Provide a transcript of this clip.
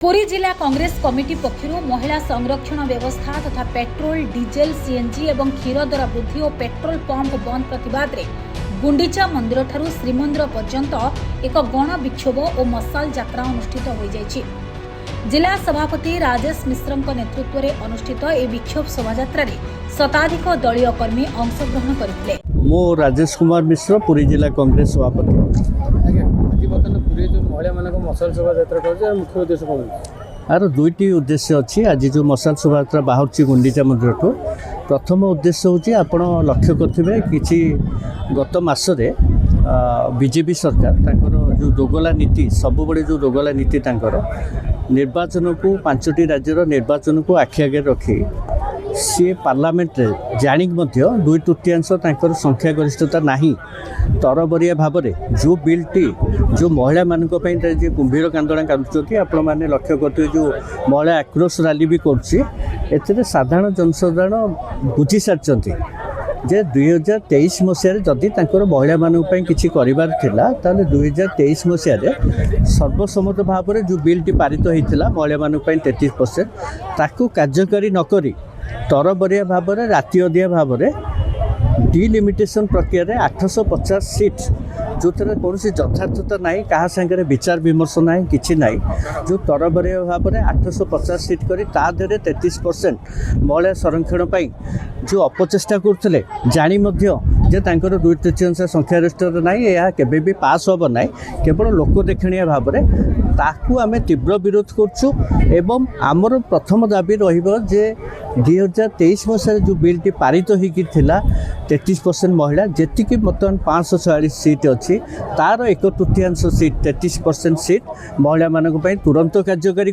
पुरी जिला कांग्रेस कमिटी पक्षर महिला संरक्षण व्यवस्था तथा पेट्रोल डीजेल सीएनजी एवं क्षीर दर वृद्धि और पेट्रोल पंप बंद प्रतिवाद रे गुंडीचा मंदिर ठारू श्रीमंदिर पर्यंत एक गण विक्षोभ और मशाल यात्रा अनुष्ठित हो जाइछि। जिला सभापति राजेश मिश्र नेतृत्व में अनुष्ठित ए विक्षोभ शोभायात्रा शताधिक दलीय कर्मी अंशग्रहण करथिले। मो राजेश कुमार मिश्र पुरी जिला कांग्रेस सभापति। महिला मान मशाल शोभा यात्रा मुख्य उद्देश्य कौन? यार दुईटी उद्देश्य अच्छी। आज जो मशाल शोभा यात्रा बाहर गुंडीचा मंदिर ठू प्रथम उद्देश्य हूँ आपण लक्ष्य करेंगे कि गत मसरे बीजेपी सरकार तांकर जो दोगला नीति सब बड़े जो दोगला नीति तांकर निर्वाचन को 5टी राज्यर निर्वाचन को आखि आगे रखी सी पार्लियामेंट रे जानिक मध्य 2/3 तांकर संख्या गरिष्ठता नहीं तरबरिया भाव में जो बिलटी जो महिला मानक पई जे कुंभीर कांदणा काटुचती आपण माने लक्ष्य करते जो महिला आक्रोश रैली भी करछि साधारण जनसाधारण बुझी सारचंती जे 2023 मसीह जदि तांकर महिला मानक पई किछि करिवार थिला ताले 2023 मसीह सर्वसम्मत भाव में जो बिलटी पारित होइथिला महिला मानक पई 33% ताकू कार्यकारी न करी तरबरिया भाव में राति अधिया भाव में डिलिमिटेशन प्रक्रिया 850 सीट जो थे कौन यथार्थता ना क्या सागर विचार विमर्श ना कि ना जो तरबरिया भाव में 850 सीट करी ता देहरे 33% महिला संरक्षण पाई जो अपचेष्टा करते जानी जे तांकर 2/3 संख्यागरिष्ठ ना यह केबे भी पास हम ना केवल लोक देखणिया भाव में ताकू आम तीव्र विरोध करछु एवं आमर प्रथम दाबी रहिबो जे 2023 मसीह जो बिलटी पारित होगी 33% महिला जी बर्तमान 546 सीट अच्छी तार 1/3 सीट 33% सीट महिला मानक तुरंत कार्यकारी